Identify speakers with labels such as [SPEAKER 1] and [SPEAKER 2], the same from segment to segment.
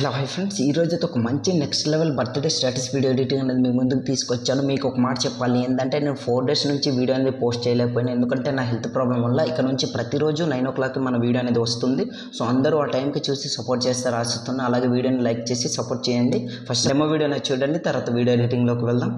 [SPEAKER 1] Hello hi friends, ఈరోజు అయితే ఒక మంచి next level birthday status video editing అనేది మీ ముందుకు తీసుకొచ్చాను. మీకు ఒక మాట చెప్పాలి ఏంటంటే, నేను 4 days నుంచి వీడియో అనేది పోస్ట్ చేయలేకపోయాను. ఎందుకంటే నా హెల్త్ ప్రాబ్లం వల్ల. ఇక నుంచి ప్రతిరోజు 9 o'clock మన వీడియో అనేది వస్తుంది. సో అందరూ ఆ టైంకి చూసి సపోర్ట్ చేస్తారు ఆశిస్తున్నాను. అలాగే వీడియోని లైక్ చేసి సపోర్ట్ చేయండి. ఫస్ట్ డెమో వీడియో అనేది చూడండి, తర్వాత వీడియో ఎడిటింగ్లోకి వెళ్దాం.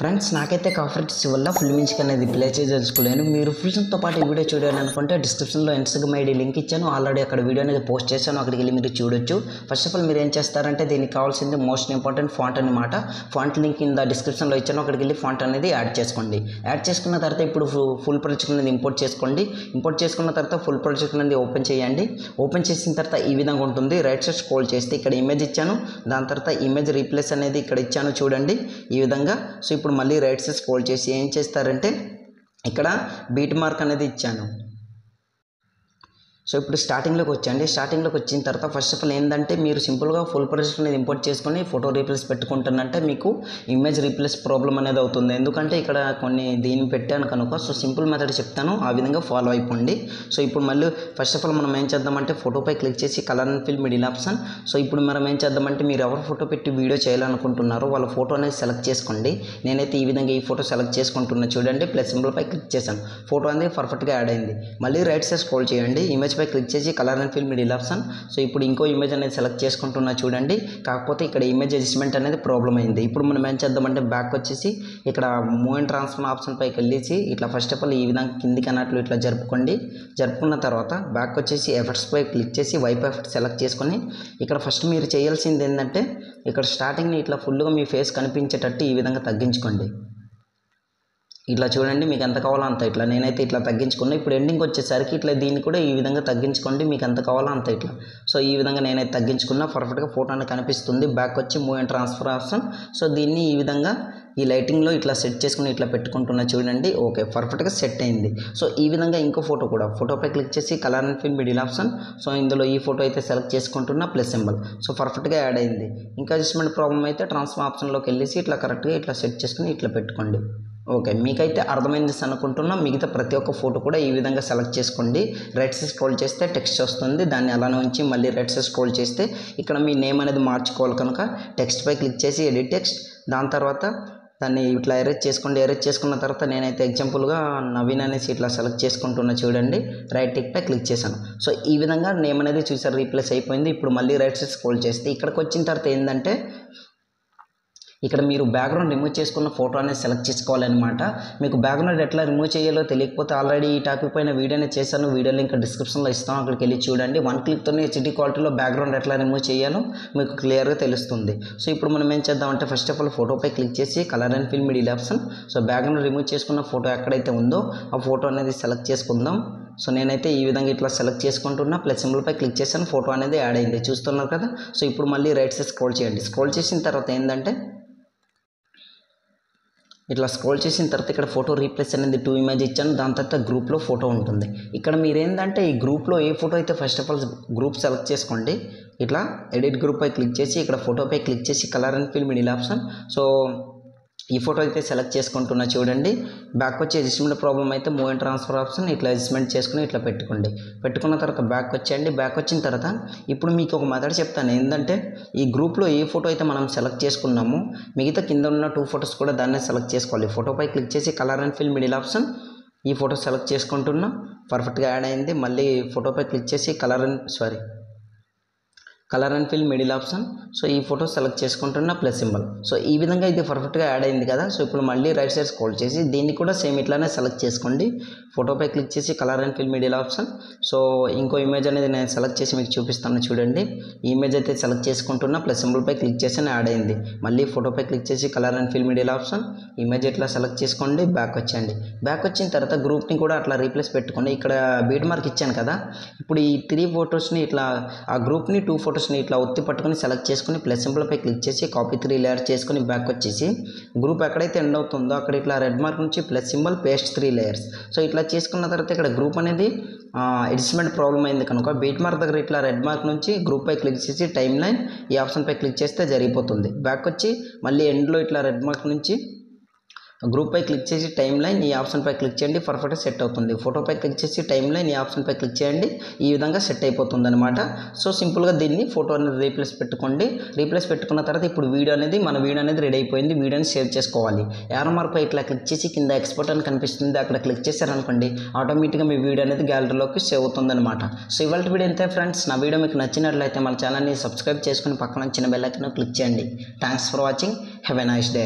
[SPEAKER 1] ఫ్రెండ్స్, నాకైతే కాఫరెట్స్ వల్ల ఫుల్ మ్యూజిక్ అనేది ప్లే చేసి తెలుసుకోలేను. మీరు ఫుల్స్తో పాటు ఈ వీడియో చూడాలి అనుకుంటే డిస్క్రిప్షన్లో ఇన్స్టాగ్రామ్ ఐడి లింక్ ఇచ్చాను. ఆల్రెడీ అక్కడ వీడియో అనేది పోస్ట్ చేశాను, అక్కడికి వెళ్ళి మీరు చూడొచ్చు. ఫస్ట్ ఆఫ్ ఆల్ మీరు ఏం చేస్తారంటే, దీనికి కావాల్సింది మోస్ట్ ఇంపార్టెంట్ ఫాంట్ అనమాట. ఫాంట్ లింక్ కింద డిస్క్రిప్షన్లో ఇచ్చాను, అక్కడికి వెళ్ళి ఫాంట్ అనేది యాడ్ చేసుకోండి. యాడ్ చేసుకున్న తర్వాత ఇప్పుడు ఫుల్ ప్రాజెక్ట్ అనేది ఇంపోర్ట్ చేసుకోండి. ఇంపోర్ట్ చేసుకున్న తర్వాత ఫుల్ ప్రాజెక్ట్ అనేది ఓపెన్ చేయండి. ఓపెన్ చేసిన తర్వాత ఈ విధంగా ఉంటుంది. రైట్ సైడ్ స్క్రోల్ చేస్తే ఇక్కడ ఇమేజ్ ఇచ్చాను, దాని తర్వాత ఇమేజ్ రీప్లేస్ అనేది ఇక్కడ ఇచ్చాను చూడండి ఈ విధంగా. సో ఇప్పుడు మళ్ళీ రైట్ సైడ్ స్క్రోల్ చేసి ఏం చేస్తారంటే, ఇక్కడ బీట్ మార్క్ అనేది ఇచ్చాను. సో ఇప్పుడు స్టార్టింగ్లోకి వచ్చండి. స్టార్టింగ్లోకి వచ్చిన తర్వాత ఫస్ట్ ఆఫ్ ఆల్ ఏంటంటే, మీరు సింపుల్గా ఫుల్ ప్రాజెక్ట్ అనేది ఇంపోర్ట్ చేసుకొని ఫోటో రీప్లేస్ పెట్టుకుంటానంటే మీకు ఇమేజ్ రీప్లేస్ ప్రాబ్లం అనేది అవుతుంది. ఎందుకంటే ఇక్కడ కొన్ని దీన్ని పెట్టాను కనుక. సో సింపుల్ మెథడ్ చెప్తాను, ఆ విధంగా ఫాలో అయిపోండి. సో ఇప్పుడు మళ్ళీ ఫస్ట్ ఆఫ్ ఆల్ మనం ఏం చేద్దామంటే, ఫోటోపై క్లిక్ చేసి colour and fill middle option. So ఇప్పుడు మనం ఏం చేద్దామంటే, మీరు ఎవరు ఫోటో పెట్టి వీడియో చేయాలనుకుంటున్నారో వాళ్ళ ఫోటో అనేది సెలెక్ట్ చేసుకోండి. నేనైతే ఈ విధంగా ఈ ఫోటో సెలెక్ట్ చేసుకుంటున్నా చూడండి. ప్లస్ సింబల్పై క్లిక్ చేశాను, ఫోటో అనేది పర్ఫెక్ట్గా యాడ్ అయింది. మళ్ళీ రైట్ సైడ్ స్క్రోల్ చేయండి, ఇమేజ్ పై క్లిక్ చేసి colour and fill middle option. So ఇప్పుడు ఇంకో ఇమేజ్ అనేది సెలెక్ట్ చేసుకుంటున్నా చూడండి. కాకపోతే ఇక్కడ ఇమేజ్ అడ్జస్ట్మెంట్ అనేది ప్రాబ్లం అయింది. ఇప్పుడు మనం ఏం చేద్దామంటే, బ్యాక్ వచ్చేసి ఇక్కడ మూవ్ అండ్ ట్రాన్స్ఫర్ ఆప్షన్ పైకి వెళ్ళేసి ఇట్లా ఫస్ట్ ఆఫ్ ఆల్ ఈ విధంగా కిందికి అన్నట్లు ఇట్లా జరుపుకోండి. జరుపుకున్న తర్వాత బ్యాక్ వచ్చేసి ఎఫెక్ట్స్ పై క్లిక్ చేసి వైప్ ఎఫెక్ట్ సెలెక్ట్ చేసుకొని, ఇక్కడ ఫస్ట్ మీరు చేయాల్సింది ఏంటంటే, ఇక్కడ స్టార్టింగ్ని ఇట్లా ఫుల్గా మీ ఫేస్ కనిపించేటట్టు ఈ విధంగా తగ్గించుకోండి. ఇట్లా చూడండి, మీకు ఎంత కావాలో అంత. ఇట్లా నేనైతే ఇట్లా తగ్గించుకున్నా. ఇప్పుడు ఎండింగ్ వచ్చేసరికి ఇట్లా దీన్ని కూడా ఈ విధంగా తగ్గించుకోండి, మీకు ఎంత కావాలో అంత ఇట్లా. సో ఈ విధంగా నేనైతే తగ్గించుకున్నా, పర్ఫెక్ట్గా ఫోటో అనేది కనిపిస్తుంది. బ్యాక్ వచ్చి move and transfer option. So దీన్ని ఈ విధంగా ఈ లైటింగ్లో ఇట్లా సెట్ చేసుకుని ఇట్లా పెట్టుకుంటున్నా చూడండి. ఓకే, పర్ఫెక్ట్గా సెట్ అయింది. సో ఈ విధంగా ఇంకో ఫోటో కూడా ఫోటోపై క్లిక్ చేసి colour and fill middle option. So ఇందులో ఈ ఫోటో అయితే సెలెక్ట్ చేసుకుంటున్నా, ప్లస్ సింబల్. సో పర్ఫెక్ట్గా యాడ్ అయింది. ఇంకా అడ్జస్ట్మెంట్ ప్రాబ్లం అయితే ట్రాన్స్ఫర్ ఆప్షన్లోకి వెళ్ళేసి ఇట్లా కరెక్ట్గా ఇట్లా సెట్ చేసుకుని ఇట్లా పెట్టుకోండి. ఓకే, మీకైతే అర్థమైంది అనుకుంటున్నా. మిగతా ప్రతి ఒక్క ఫోటో కూడా ఈ విధంగా సెలెక్ట్ చేసుకోండి. రైట్ సైడ్ స్క్రోల్ చేస్తే టెక్స్ట్ వస్తుంది, దాన్ని అలానే ఉంచి మళ్ళీ రైట్ సైడ్ స్క్రోల్ చేస్తే ఇక్కడ మీ నేమ్ అనేది మార్చుకోవాలి కనుక టెక్స్ట్ పై క్లిక్ చేసి ఎడిట్ టెక్స్ట్. దాని తర్వాత దాన్ని ఇట్లా ఎరేజ్ చేసుకోండి. ఎరేజ్ చేసుకున్న తర్వాత నేనైతే ఎగ్జాంపుల్గా నవీన్ అనేసి ఇట్లా సెలెక్ట్ చేసుకుంటున్నా చూడండి. రైట్ టిక్ పై క్లిక్ చేశాను. సో ఈ విధంగా నేమ్ అనేది చూసారు రీప్లేస్ అయిపోయింది. ఇప్పుడు మళ్ళీ రైట్ సైడ్ స్క్రోల్ చేస్తే ఇక్కడికి వచ్చిన తర్వాత ఏంటంటే, ఇక్కడ మీరు బ్యాక్గ్రౌండ్ రిమూవ్ చేసుకున్న ఫోటో అనేది సెలెక్ట్ చేసుకోవాలన్నమాట. మీకు బ్యాక్గ్రౌండ్ ఎట్లా రిమూవ్ చేయాలో తెలియకపోతే ఆల్రెడీ ఈ టాపిక్ పైన వీడియో అనేది చేశాను. వీడియో లింక్ డిస్క్రిప్షన్లో ఇస్తాను, అక్కడికి వెళ్ళి చూడండి. 1 క్లిక్తోనే హెచ్డీ క్వాలిటీలో బ్యాక్గ్రౌండ్ ఎట్లా రిమూవ్ చేయాలో మీకు క్లియర్గా తెలుస్తుంది. సో ఇప్పుడు మనం ఏం చేద్దామంటే, ఫస్ట్ ఆఫ్ ఆల్ ఫోటోపై క్లిక్ చేసి colour and fill middle option. So background remove చేసుకున్న ఫోటో ఎక్కడైతే ఉందో ఆ ఫోటో అనేది సెలెక్ట్ చేసుకుందాం. సో నేనైతే ఈ విధంగా ఇట్లా సెలెక్ట్ చేసుకుంటున్నా, ప్లస్ సింబల్పై క్లిక్ చేశాను, ఫోటో అనేది యాడ్ అయింది చూస్తున్నారు కదా. సో ఇప్పుడు మళ్ళీ రైట్ సైడ్ స్క్రోల్ చేయండి. స్క్రోల్ చేసిన తర్వాత ఏంటంటే, ఇట్లా స్క్రోల్ చేసిన తర్వాత ఇక్కడ ఫోటో రీప్లేస్ అనేది 2 ఇమేజ్ ఇచ్చాను. దాని తర్వాత గ్రూప్లో ఫోటో ఉంటుంది. ఇక్కడ మీరు ఏంటంటే, ఈ గ్రూప్లో ఏ ఫోటో అయితే first of all group select చేసుకోండి. ఇట్లా ఎడిట్ గ్రూప్ పై క్లిక్ చేసి ఇక్కడ ఫోటోపై క్లిక్ చేసి colour and fill middle option. So ఈ ఫోటో అయితే సెలెక్ట్ చేసుకుంటున్నా చూడండి. బ్యాక్ వచ్చి అడ్జస్ట్మెంట్ ప్రాబ్లం అయితే మూవ్ అండ్ ట్రాన్స్ఫర్ ఆప్షన్ ఇట్లా అడ్జస్ట్మెంట్ చేసుకుని ఇట్లా పెట్టుకోండి. పెట్టుకున్న తర్వాత బ్యాక్ వచ్చేయండి. బ్యాక్ వచ్చిన తర్వాత ఇప్పుడు మీకు ఒక మెథడ్ చెప్తాను. ఏంటంటే, ఈ గ్రూప్లో ఏ ఫోటో అయితే మనం సెలెక్ట్ చేసుకున్నామో మిగతా కింద ఉన్న 2 ఫోటోస్ కూడా దాన్నే సెలెక్ట్ చేసుకోవాలి. ఫోటోపై క్లిక్ చేసి colour and fill middle option. ఈ ఫోటో సెలెక్ట్ చేసుకుంటున్నా, పర్ఫెక్ట్గా యాడ్ అయింది. మళ్ళీ ఫోటోపై క్లిక్ చేసి colour and fill middle option. So ఈ ఫోటో సెలెక్ట్ చేసుకుంటున్న, ప్లస్ సింబల్. సో ఈ విధంగా ఇది పర్ఫెక్ట్గా యాడ్ అయింది కదా. సో ఇప్పుడు మళ్ళీ రైట్ సైడ్ స్క్రోల్ చేసి దీన్ని కూడా సేమ్ ఇట్లానే సెలెక్ట్ చేసుకోండి. ఫోటోపై క్లిక్ చేసి colour and fill middle option. So ఇంకో ఇమేజ్ అనేది నేను సెలెక్ట్ చేసి మీకు చూపిస్తాను చూడండి. ఈ ఇమేజ్ అయితే సెలెక్ట్ చేసుకుంటున్నా, ప్లస్ సింబల్పై క్లిక్ చేసి యాడ్ అయింది. మళ్ళీ ఫోటోపై క్లిక్ చేసి colour and fill middle option. Image ఇట్లా సెలెక్ట్ చేసుకోండి. బ్యాక్ వచ్చేయండి. బ్యాక్ వచ్చిన తర్వాత గ్రూప్ని కూడా అట్లా రీప్లేస్ పెట్టుకోండి. ఇక్కడ బీట్ మార్క్ ఇచ్చాను కదా. ఇప్పుడు ఈ 3 ఫొటోస్ని ఇట్లా ఆ గ్రూప్ని 2 ఫొటోస్ని ఇట్లా ఒత్తి పట్టుకొని సెలెక్ట్ చేసుకుని ప్లస్ సింబల్పై క్లిక్ చేసి కాపీ 3 లేయర్ చేసుకుని బ్యాక్ వచ్చేసి గ్రూప్ ఎక్కడైతే ఎండ్ అవుతుందో అక్కడ ఇట్లా రెడ్ మార్క్ నుంచి plus symbol paste 3 layers. So ఇట్లా చేసుకున్న తర్వాత ఇక్కడ గ్రూప్ అనేది అడ్జస్ట్మెంట్ ప్రాబ్లం అయింది కనుక బీట్ మార్క్ దగ్గర ఇట్లా రెడ్ మార్క్ నుంచి గ్రూప్ పై క్లిక్ చేసి టైమ్ లైన్ ఈ ఆప్షన్ పై క్లిక్ చేస్తే జరిగిపోతుంది. బ్యాక్ వచ్చి మళ్ళీ ఎండ్లో ఇట్లా రెడ్ మార్క్ నుంచి గ్రూప్ పై క్లిక్ చేసి టైం లైన్ ఈ ఆప్షన్ పై క్లిక్ చేయండి, పర్ఫెక్ట్గా సెట్ అవుతుంది. ఫోటోపై క్లిక్ చేసి టైం లైన్ ఈ ఆప్షన్ పై క్లిక్ చేయండి, ఈ విధంగా సెట్ అయిపోతుంది అనమాట. సో సింపుల్గా దీన్ని ఫోటో అనేది రీప్లేస్ పెట్టుకోండి. రీప్లేస్ పెట్టుకున్న తర్వాత ఇప్పుడు మన వీడియో అనేది రెడీ అయిపోయింది. వీడియోని సేవ్ చేసుకోవాలి. యారో మార్క్ పై ఇట్లా క్లిక్ చేసి కింద ఎక్స్పోర్ట్ అని కనిపిస్తుంది, అక్కడ క్లిక్ చేశారనుకోండి ఆటోమేటిక్గా మీ వీడియో అనేది గ్యాలరీలోకి సేవ్ అవుతుంది అనమాట. సో ఇవాళ వీడియో అంతే ఫ్రెండ్స్. నా వీడియో మీకు నచ్చినట్లయితే మన ఛానల్ని సబ్స్క్రైబ్ చేసుకుని పక్కన చిన్న బెల్ ఐకాన్ క్లిక్ చేయండి. Thanks for watching. Have a nice day.